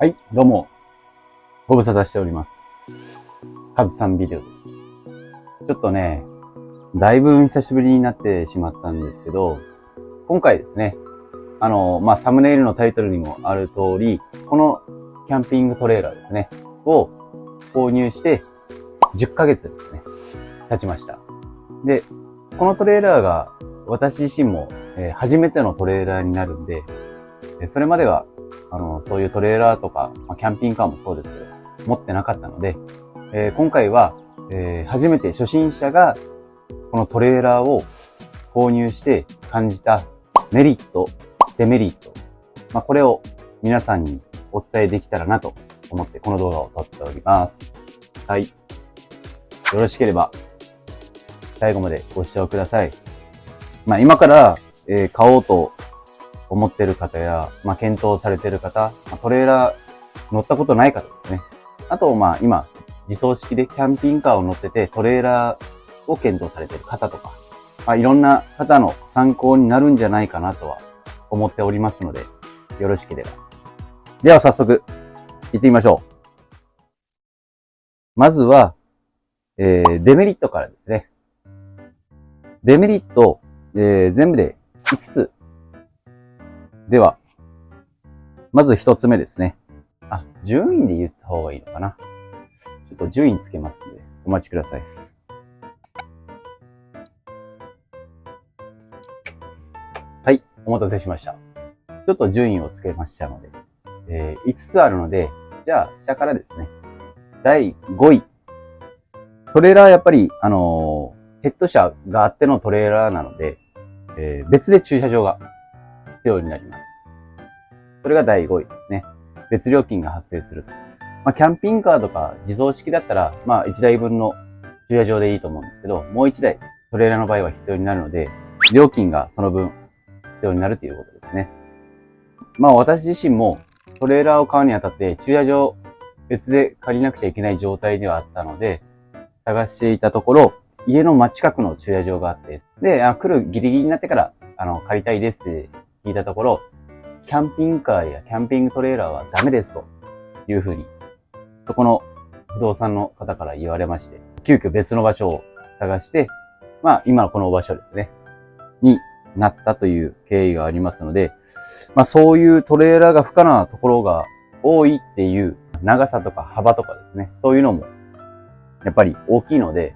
はい、どうも、ご無沙汰しております。カズさんビデオです。ちょっとね、だいぶ久しぶりになってしまったんですけど、今回ですね、サムネイルのタイトルにもある通り、このキャンピングトレーラーですね、を購入して10ヶ月ですね、経ちました。で、このトレーラーが私自身も初めてのトレーラーになるんで、それまではそういうトレーラーとか、キャンピングカーもそうですけど、持ってなかったので、今回は、初めて初心者がこのトレーラーを購入して感じたメリット、デメリット、これを皆さんにお伝えできたらなと思ってこの動画を撮っております。はい。よろしければ最後までご視聴ください。今から、買おうと思ってる方や、検討されてる方、トレーラー乗ったことない方ですね。あと、今、自走式でキャンピングカーを乗っててトレーラーを検討されてる方とか、いろんな方の参考になるんじゃないかなとは思っておりますので、よろしければ。では早速、行ってみましょう。まずは、デメリットからですね。デメリット、全部で5つ。では、まず1つ目ですね。順位で言った方がいいのかな。ちょっと順位つけますので、お待ちください。はい、お待たせしました。ちょっと順位をつけましたので、5つあるので、じゃあ下からですね。第5位。トレーラーやっぱり、ヘッド車があってのトレーラーなので、別で駐車場が必要になります。それが第5位ですね。別料金が発生すると。キャンピングカーとか自走式だったら、1台分の駐車場でいいと思うんですけど、もう1台トレーラーの場合は必要になるので、料金がその分必要になるということですね。私自身もトレーラーを買うにあたって駐車場別で借りなくちゃいけない状態ではあったので、探していたところ、家の真近くの駐車場があって、で、来るギリギリになってから、借りたいですって聞いたところ、キャンピングカーやキャンピングトレーラーはダメですというふうに、そこの不動産の方から言われまして、急遽別の場所を探して、今のこの場所ですね、になったという経緯がありますので、そういうトレーラーが不可なところが多いっていう長さとか幅とかですね、そういうのもやっぱり大きいので、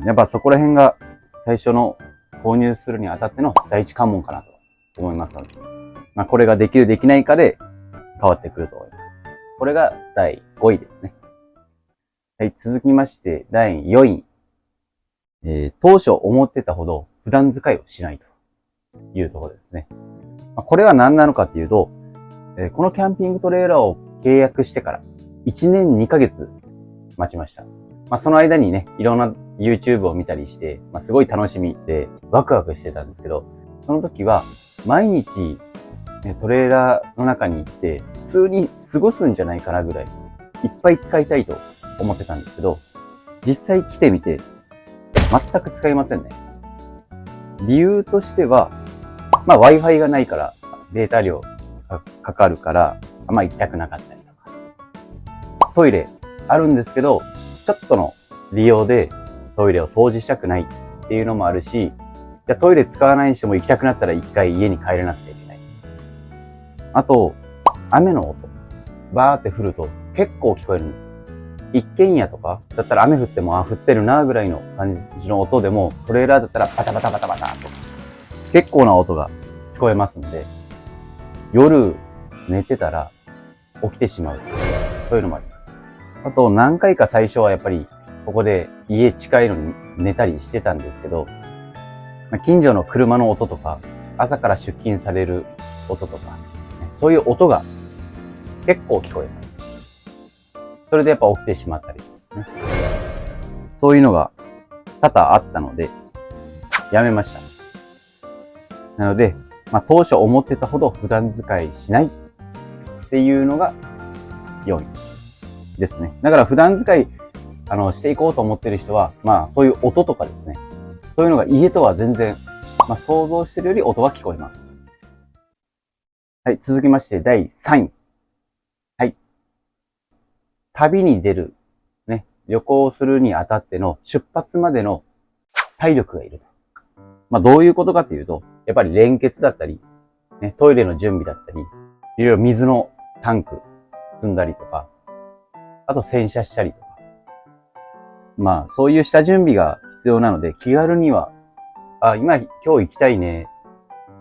やっぱそこら辺が最初の購入するにあたっての第一関門かなと思いますので、これができるできないかで変わってくると思います。これが第5位ですね。はい、続きまして第4位。当初思ってたほど普段使いをしないというところですね。これは何なのかっていうと、このキャンピングトレーラーを契約してから1年2ヶ月待ちました。その間にね、いろんな YouTube を見たりして、すごい楽しみでワクワクしてたんですけど、その時は毎日、トレーラーの中に行って普通に過ごすんじゃないかなぐらいいっぱい使いたいと思ってたんですけど、実際来てみて全く使いませんね。理由としては、Wi-Fi がないからデータ量がかかるから行きたくなかったりとか、トイレあるんですけど、ちょっとの利用でトイレを掃除したくないっていうのもあるし、じゃあトイレ使わないにしても行きたくなったら一回家に帰れなくちゃいけない。あと、雨の音。バーって降ると結構聞こえるんです。一軒家とかだったら雨降っても降ってるなぐらいの感じの音でも、トレーラーだったらバタバタバタバタと結構な音が聞こえますんで、夜寝てたら起きてしまう。そういうのもあります。あと何回か最初はやっぱりここで家近いのに寝たりしてたんですけど、近所の車の音とか朝から出勤される音とか、そういう音が結構聞こえます。それでやっぱ起きてしまったりですね。そういうのが多々あったのでやめました。なので、当初思ってたほど普段使いしないっていうのが4位ですね。だから普段使いしていこうと思ってる人は、そういう音とかですね。そういうのが家とは全然、想像してるより音は聞こえます。はい、続きまして第3位。はい、旅に出る、ね、旅行するにあたっての出発までの体力がいると。まあどういうことかっていうと、やっぱり連結だったり、ね、トイレの準備だったり、いろいろ水のタンク積んだりとか、あと洗車したりとか。まあそういう下準備が必要なので、気軽には、今日行きたいね。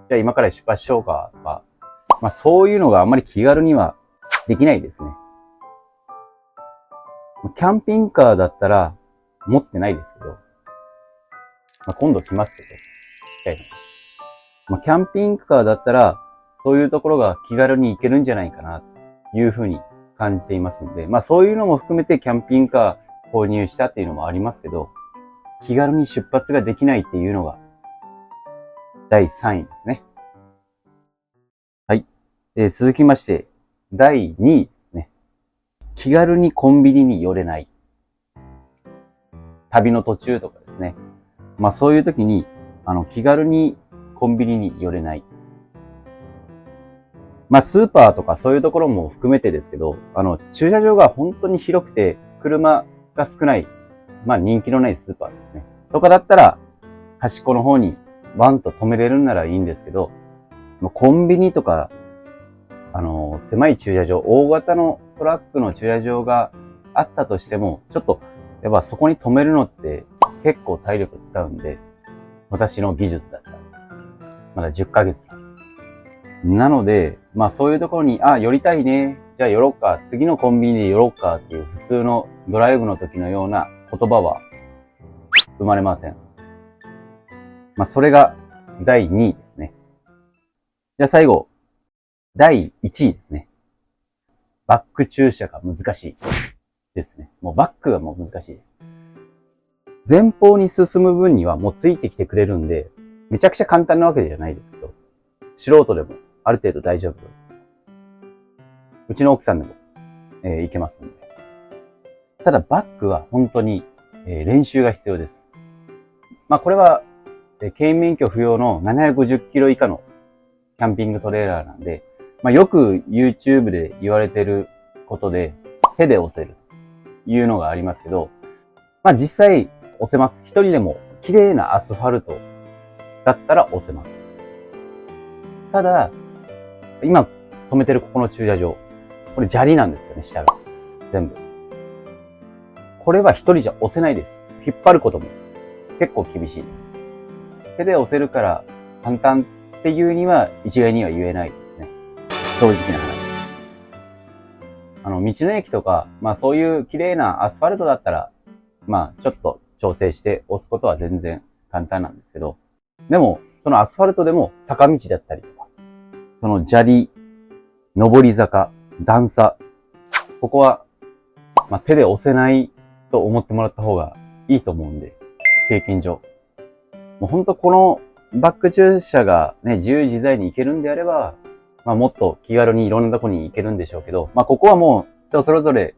じゃあ今から出発しようかとか、まあそういうのがあんまり気軽にはできないですね。キャンピングカーだったら持ってないですけど、今度来ますけど、キャンピングカーだったらそういうところが気軽に行けるんじゃないかなというふうに感じていますので、そういうのも含めてキャンピングカー購入したっていうのもありますけど、気軽に出発ができないっていうのが第3位ですね。はい。続きまして、第2位ですね。気軽にコンビニに寄れない。旅の途中とかですね。そういう時に、気軽にコンビニに寄れない。スーパーとかそういうところも含めてですけど、駐車場が本当に広くて、車が少ない、人気のないスーパーですね。とかだったら、端っこの方にバンと止めれるんならいいんですけど、コンビニとか、狭い駐車場、大型のトラックの駐車場があったとしても、ちょっと、やっぱそこに止めるのって結構体力使うんで、私の技術だったら。まだ10ヶ月。なので、そういうところに、寄りたいね。じゃあ寄ろうか。次のコンビニで寄ろうかっていう普通のドライブの時のような言葉は生まれません。それが第2位ですね。じゃあ最後、第1位ですね。バック駐車が難しいですね。もうバックがもう難しいです。前方に進む分にはもうついてきてくれるんで、めちゃくちゃ簡単なわけじゃないですけど、素人でもある程度大丈夫。うちの奥さんでも、いけますんで。ただバックは本当に、練習が必要です。これは、牽引免許不要の750キロ以下のキャンピングトレーラーなんで、よく YouTube で言われてることで、手で押せるというのがありますけど、実際押せます。一人でも綺麗なアスファルトだったら押せます。ただ、今止めてるここの駐車場、これ砂利なんですよね、下が。全部。これは一人じゃ押せないです。引っ張ることも結構厳しいです。手で押せるから簡単っていうには一概には言えないですね。正直な話。道の駅とか、そういう綺麗なアスファルトだったら、ちょっと調整して押すことは全然簡単なんですけど、でも、そのアスファルトでも坂道だったりとか、その砂利、上り坂、段差、ここは、手で押せないと思ってもらった方がいいと思うんで、経験上。もうほんとこのバック駐車がね、自由自在に行けるんであれば、もっと気軽にいろんなとこに行けるんでしょうけど、ここはもう人それぞれ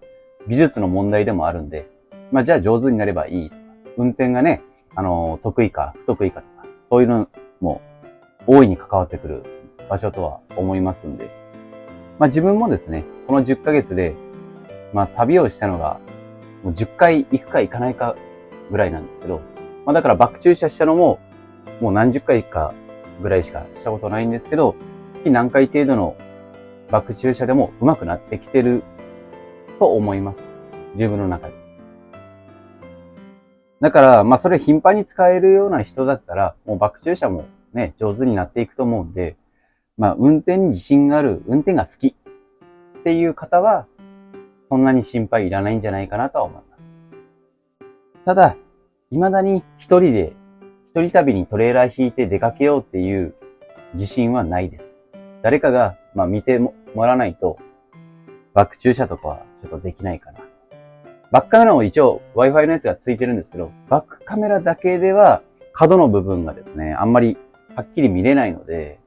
技術の問題でもあるんで、じゃあ上手になればいい。運転がね、得意か不得意かとか、そういうのも大いに関わってくる場所とは思いますんで、自分もですね、この10ヶ月で、旅をしたのが、もう10回行くか行かないかぐらいなんですけど、だからバック駐車したのも、もう何十回かぐらいしかしたことないんですけど、月何回程度のバック駐車でも上手くなってきてると思います。自分の中で。だから、それ頻繁に使えるような人だったら、もうバック駐車もね、上手になっていくと思うんで、運転に自信がある、運転が好きっていう方は、そんなに心配いらないんじゃないかなとは思います。ただ、未だに一人旅にトレーラー引いて出かけようっていう自信はないです。誰かが、見てもらわないと、バック駐車とかはちょっとできないかな。バックカメラも一応 Wi-Fi のやつがついてるんですけど、バックカメラだけでは角の部分がですね、あんまりはっきり見れないので、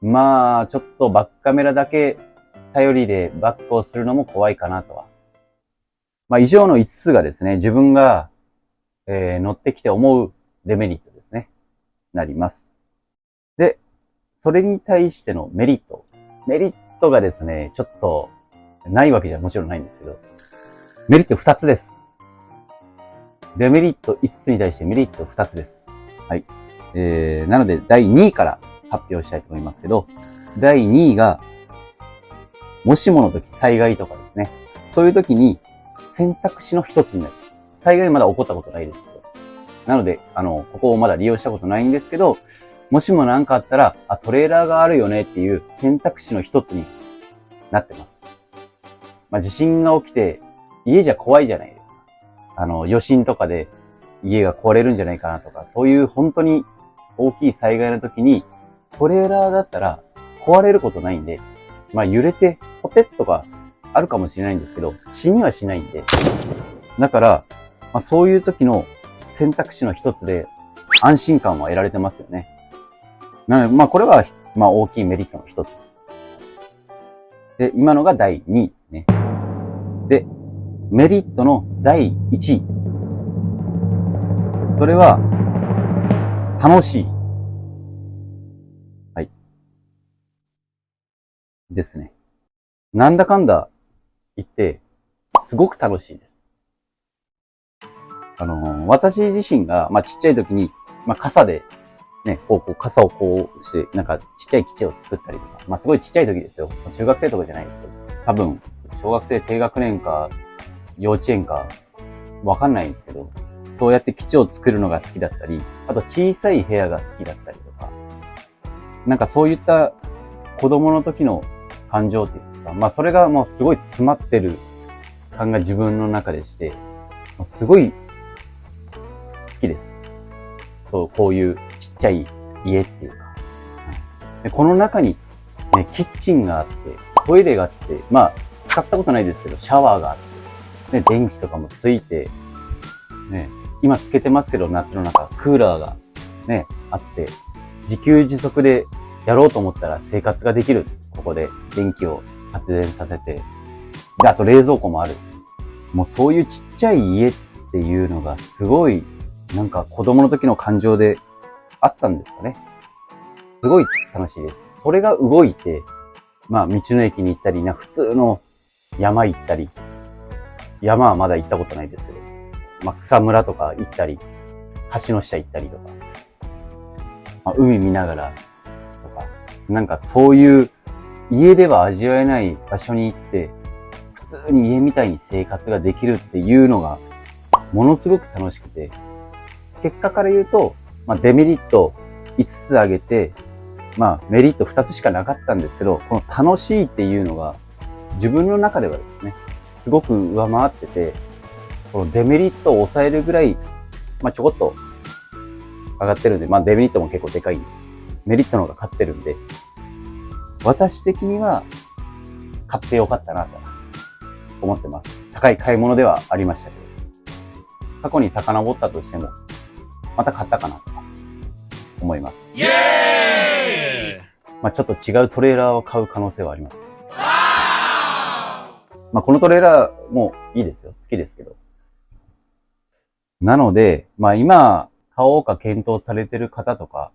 ちょっとバックカメラだけ頼りでバックをするのも怖いかなとは。以上の5つがですね、自分が、乗ってきて思うデメリットですね。なります。で、それに対してのメリット。メリットがですね、ちょっとないわけじゃもちろんないんですけど、メリット2つです。デメリット5つに対してメリット2つです。はい。なので、第2位から発表したいと思いますけど、第2位が、もしもの時、災害とかですね。そういう時に選択肢の一つになる。災害まだ起こったことないですけど。なので、ここをまだ利用したことないんですけど、もしも何かあったら、トレーラーがあるよねっていう選択肢の一つになってます。地震が起きて、家じゃ怖いじゃないですか。余震とかで家が壊れるんじゃないかなとか、そういう本当に大きい災害の時に、トレーラーだったら壊れることないんで、揺れて、ポテッとかあるかもしれないんですけど、死にはしないんで。だから、そういう時の選択肢の一つで安心感は得られてますよね。なので、これは、大きいメリットの一つ。で、今のが第2位ですね。で、メリットの第1位。それは、楽しい。はい。ですね。なんだかんだ言って、すごく楽しいです。私自身が、ちっちゃい時に、傘で、ね、傘をこうして、ちっちゃい基地を作ったりとか、すごいちっちゃい時ですよ。中学生とかじゃないですけど、多分、小学生低学年か、幼稚園か、わかんないんですけど、そうやって基地を作るのが好きだったり、あと小さい部屋が好きだったりとか、そういった子供の時の感情っていうか、それがもうすごい詰まってる感が自分の中でして、すごい好きです。こういうちっちゃい家っていうか。でこの中に、ね、キッチンがあって、トイレがあって、使ったことないですけど、シャワーがあって、電気とかもついて、ね、今つけてますけど、夏の中、クーラーがね、あって、自給自足でやろうと思ったら生活ができる。ここで電気を発電させて。で、あと冷蔵庫もある。もうそういうちっちゃい家っていうのがすごい、子供の時の感情であったんですかね。すごい楽しいです。それが動いて、道の駅に行ったり、普通の山行ったり、山はまだ行ったことないですけど、草むらとか行ったり、橋の下行ったりとか、海見ながらとか、そういう家では味わえない場所に行って、普通に家みたいに生活ができるっていうのが、ものすごく楽しくて、結果から言うと、デメリット5つ挙げて、メリット2つしかなかったんですけど、この楽しいっていうのが、自分の中ではですね、すごく上回ってて、このデメリットを抑えるぐらい、ちょこっと上がってるんで、デメリットも結構でかい。メリットの方が勝ってるんで、私的には買ってよかったなと思ってます。高い買い物ではありましたけど、過去に遡ったとしても、また買ったかなと思います。イエーイ！ちょっと違うトレーラーを買う可能性はあります。このトレーラーもいいですよ。好きですけど。なので、今、買おうか検討されてる方とか、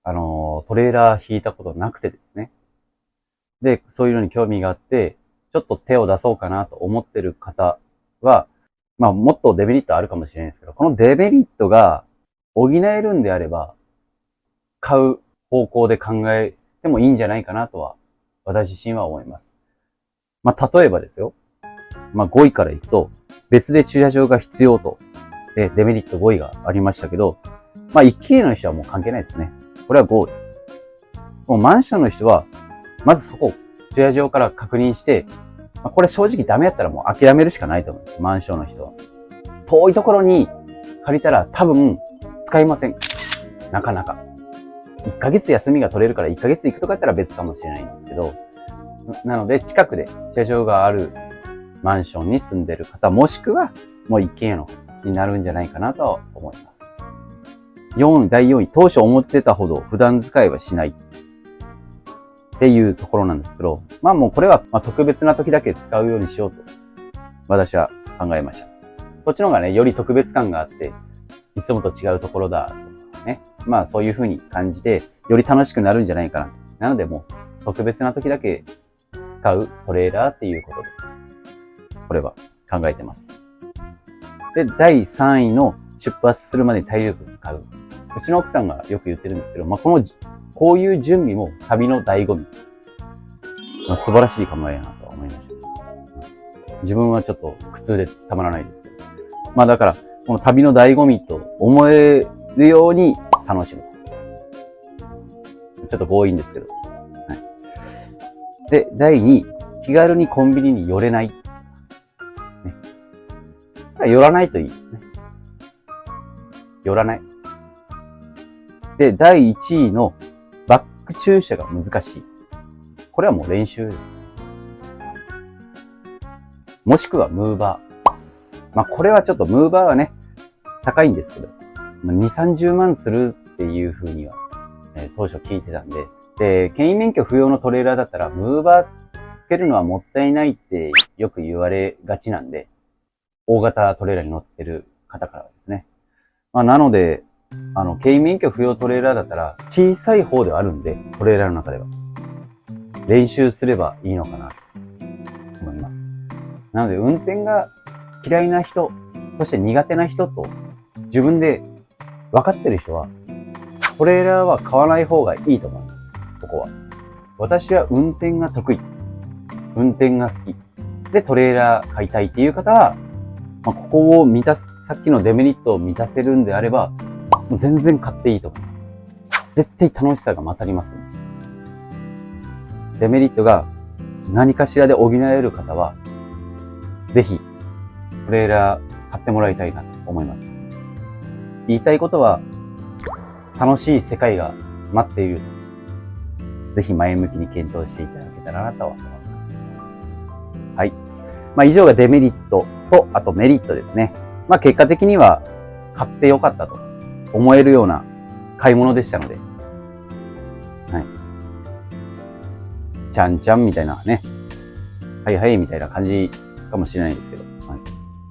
トレーラー引いたことなくてですね。で、そういうのに興味があって、ちょっと手を出そうかなと思ってる方は、もっとデメリットあるかもしれないですけど、このデメリットが補えるんであれば、買う方向で考えてもいいんじゃないかなとは、私自身は思います。例えばですよ。5位からいくと、別で駐車場が必要と、で、デメリット5位がありましたけど、一軒家の人はもう関係ないですね。これは5です。もうマンションの人は、まずそこ、駐車場から確認して、これ正直ダメやったらもう諦めるしかないと思うんです。マンションの人は。遠いところに借りたら多分使いません。なかなか。1ヶ月休みが取れるから1ヶ月行くとかやったら別かもしれないんですけど、なので近くで駐車場があるマンションに住んでる方、もしくはもう一軒家のになるんじゃないかなと思います。第4位、当初思ってたほど普段使いはしないっていうところなんですけど、もうこれは特別な時だけ使うようにしようと私は考えました。そっちの方がね、より特別感があって、いつもと違うところだとかね。そういう風に感じて、より楽しくなるんじゃないかな。なのでもう特別な時だけ使うトレーラーっていうことで、これは考えてます。で、第3位の出発するまでに体力を使う。うちの奥さんがよく言ってるんですけど、こういう準備も旅の醍醐味。素晴らしい考えやなと思いました。自分はちょっと苦痛でたまらないですけど。だから、この旅の醍醐味と思えるように楽しむ。ちょっと強引ですけど。はい、で、第2位、気軽にコンビニに寄れない。ね、寄らないといいですね。寄らない。で、第1位のバック駐車が難しい。これはもう練習です。もしくはムーバー。これはちょっとムーバーはね、高いんですけど、2、30万するっていう風には、当初聞いてたんで、で、牽引免許不要のトレーラーだったら、ムーバーつけるのはもったいないってよく言われがちなんで、大型トレーラーに乗ってる方からはですね。なので、牽引免許不要トレーラーだったら、小さい方ではあるんで、トレーラーの中では。練習すればいいのかな、と思います。なので、運転が嫌いな人、そして苦手な人と、自分で分かってる人は、トレーラーは買わない方がいいと思います。ここは。私は運転が得意。運転が好き。で、トレーラー買いたいっていう方は、ここをさっきのデメリットを満たせるんであれば、もう全然買っていいと思います。絶対楽しさが勝りますね。デメリットが何かしらで補える方は、ぜひ、トレーラー買ってもらいたいなと思います。言いたいことは、楽しい世界が待っている。ぜひ前向きに検討していただけたらなと思います。はい。以上がデメリットと、あとメリットですね。結果的には、買ってよかったと思えるような買い物でしたので。はい。ちゃんちゃんみたいなね。はいはいみたいな感じかもしれないですけど。はい。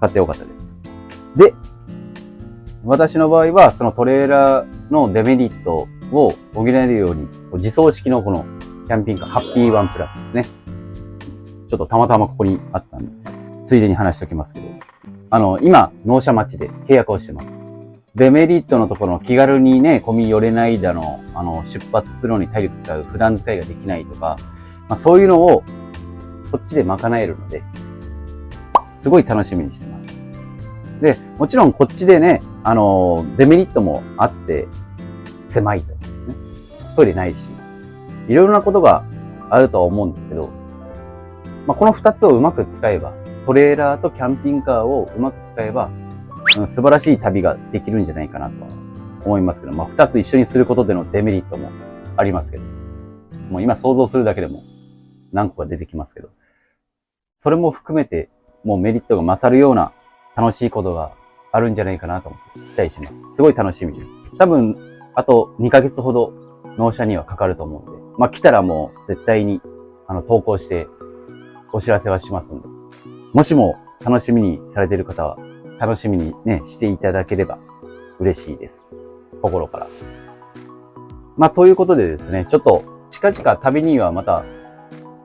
買ってよかったです。で、私の場合は、そのトレーラーのデメリットを補えるように、自走式のこのキャンピングカーハッピーワンプラスですね。ちょっとたまたまここにあったんで、ついでに話しておきますけど、今、納車待ちで契約をしてます。デメリットのところの気軽にね、込み寄れないだの、出発するのに体力使う、普段使いができないとか、そういうのを、こっちで賄えるので、すごい楽しみにしてます。で、もちろんこっちでね、デメリットもあって、狭いとかですね。トイレないし、いろいろなことがあるとは思うんですけど、この二つをうまく使えば、トレーラーとキャンピングカーをうまく使えば、素晴らしい旅ができるんじゃないかなとは思いますけど、二つ一緒にすることでのデメリットもありますけど、もう今想像するだけでも何個か出てきますけど、それも含めてもうメリットが勝るような楽しいことがあるんじゃないかなと思って期待します。すごい楽しみです。多分、あと2ヶ月ほど納車にはかかると思うんで、来たらもう絶対に投稿してお知らせはしますので、もしも楽しみにされている方は楽しみにね、していただければ嬉しいです。心から。ということでですね、ちょっと近々旅にはまた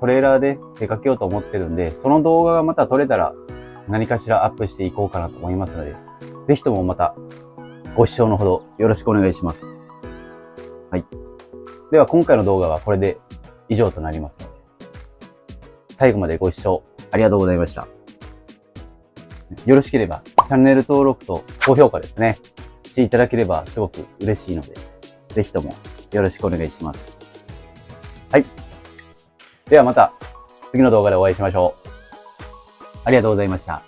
トレーラーで出かけようと思ってるんで、その動画がまた撮れたら何かしらアップしていこうかなと思いますので、ぜひともまたご視聴のほどよろしくお願いします。はい。では今回の動画はこれで以上となりますので、最後までご視聴ありがとうございました。よろしければチャンネル登録と高評価ですね、していただければすごく嬉しいので、ぜひともよろしくお願いします。はい。ではまた次の動画でお会いしましょう。ありがとうございました。